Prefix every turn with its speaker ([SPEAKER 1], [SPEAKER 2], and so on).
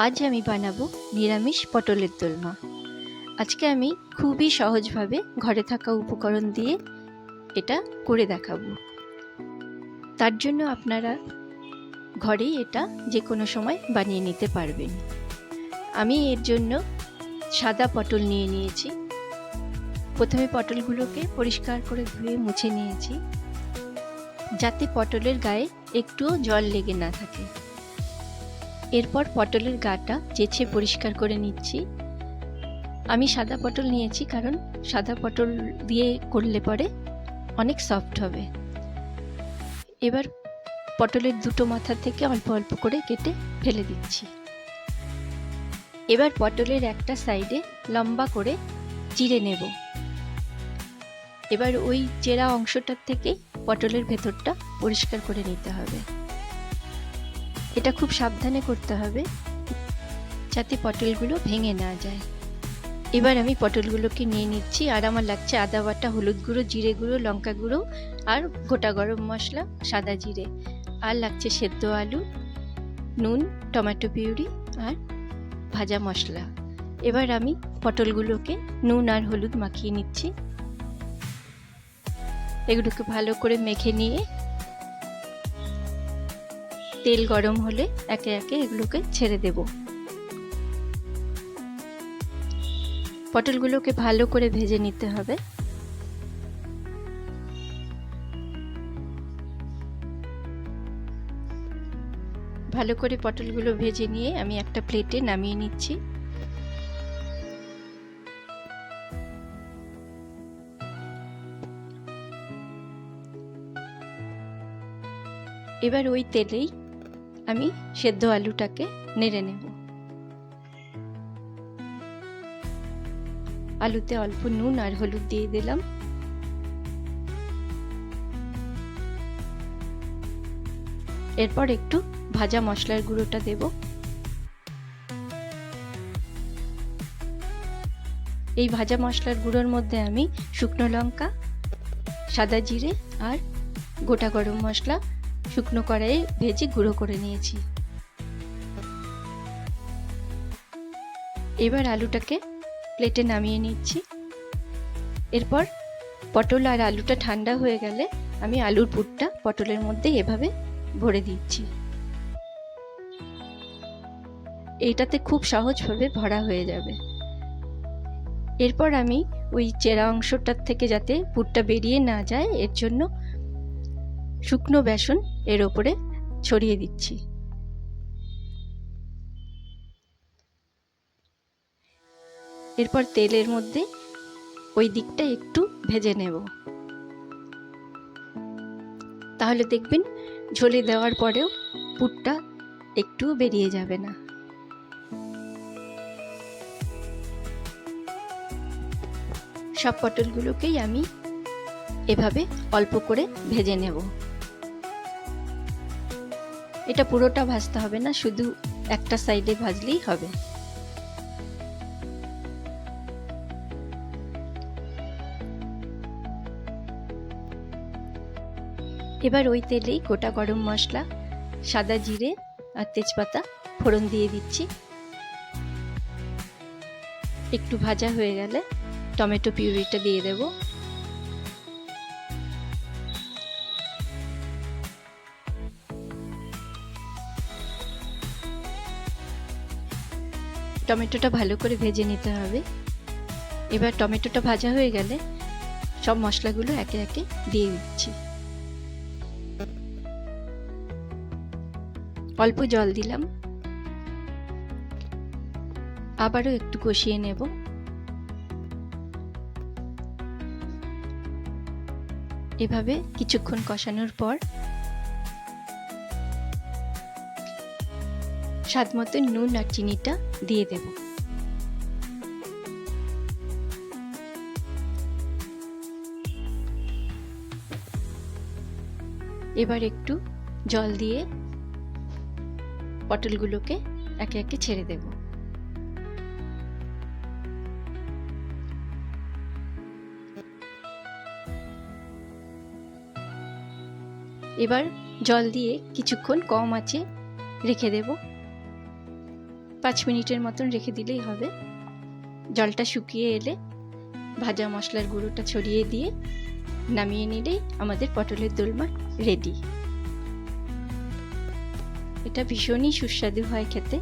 [SPEAKER 1] আজ আমি বানাবো নিরামিষ পটলের দোলমা। আজকে আমি খুবই সহজভাবে ঘরে থাকা উপকরণ দিয়ে এটা করে দেখাবো। তার জন্য আপনারা ঘরেই এটা যে কোনো সময় বানিয়ে নিতে পারবেন। আমি এর জন্য সাদা পটল নিয়ে নিয়েছি। প্রথমে পটলগুলোকে পরিষ্কার করে ধুয়ে মুছে নিয়েছি, যাতে পটলের গায়ে একটুও জল লেগে না থাকে। এরপর পটলের গাটা চেঁচে পরিষ্কার করে নিচ্ছি। আমি সাদা পটল নিয়েছি কারণ সাদা পটল দিয়ে করলে পরে অনেক সফট হবে। এবার পটলের দুটো মাথা থেকে অল্প অল্প করে কেটে ফেলে দিচ্ছি। এবার পটলের একটা সাইডে লম্বা করে চিড়ে নেব। এবার ওই চেরা অংশটার থেকে পটলের ভেতরটা পরিষ্কার করে নিতে হবে। এটা খুব সাবধানে করতে হবে যাতে পটলগুলো ভেঙে না যায়। এবার আমি পটলগুলোকে নিয়ে নিচ্ছি, আর আমার লাগছে আদা বাটা, হলুদ গুঁড়ো, জিরে গুঁড়ো, লঙ্কা গুঁড়ো আর গোটা গরম মশলা, সাদা জিরে, আর লাগছে সেদ্ধ আলু, নুন, টমেটো পিউরি আর ভাজা মশলা। এবার আমি পটলগুলোকে নুন আর হলুদ মাখিয়ে নিচ্ছি। এগুলোকে ভালো করে মেখে নিয়ে তেল গরম হলে একে একে এগুলোকে ছেড়ে দেব। পটলগুলোকে ভালো করে ভেজে নিতে হবে। ভালো করে পটলগুলো ভেজে নিয়ে আমি একটা প্লেটে নামিয়ে নিচ্ছি। এবার ওই তেলেই আমি সেদ্ধ আলুটাকে নেড়ে নেব। আলুতে অল্প নুন আর হলুদ দিয়ে দিলাম। এরপর একটু ভাজা মশলার গুঁড়োটা দেব। এই ভাজা মশলার গুঁড়োর মধ্যে আমি শুকনো লঙ্কা, সাদা জিরে আর গোটা গরম মশলা শুকনো কড়াইয়ে ভেজে গুঁড়ো করে নিয়েছি। এবার আলুটাকে প্লেটে নামিয়ে নিচ্ছি। এরপর পটল আর আলুটা ঠান্ডা হয়ে গেলে আমি আলুর পুরটা পটলের মধ্যে এভাবে ভরে দিচ্ছি। এইটাতে খুব সহজভাবে ভরা হয়ে যাবে। এরপর আমি ওই চেরা অংশটার থেকে যাতে পুরটা বেরিয়ে না যায় এর জন্য শুকনো বেসন এর ওপরে ছড়িয়ে দিচ্ছি। এরপর তেলের মধ্যে ওই দিকটা একটু ভেজে নেব, তাহলে দেখবেন ঝোলে দেওয়ার পরেও পুরটা একটু বেরিয়ে যাবে না। সব পটলগুলোকেই আমি এভাবে অল্প করে ভেজে নেব। এটা পুরোটা ভাজতে হবে না, শুধু একটা সাইডে ভাজলেই হবে। এবার ওই তেলেই গোটা গরম মশলা, সাদা জিরে আর তেজপাতা ফোড়ন দিয়ে দিচ্ছি। একটু ভাজা হয়ে গেলে টমেটো পিউরিটা দিয়ে দেব। টমেটোটা ভালো করে ভেজে নিতে হবে। এবার টমেটোটা ভাজা হয়ে গেলে সব মশলাগুলো একে একে দিয়ে দিচ্ছি। অল্প জল দিলাম, আবারও একটু কষিয়ে নেব। এভাবে কিছুক্ষণ কষানোর পর স্বাদ মতো নুন আর চিনিটা দিয়ে দেব। এবার একটু জল দিয়ে পটলগুলোকে একে একে ছেড়ে দেব। এবার জল দিয়ে কিছুক্ষণ কম আঁচে রেখে দেব। 5 মিনিটের মতন রেখে দিলেই হবে। জলটা শুকিয়ে এলে ভাজা মশলার গুঁড়োটা ছড়িয়ে দিয়ে নামিয়ে নিলেই আমাদের পটলের দোলমা রেডি। এটা ভীষণই সুস্বাদু হয় খেতে।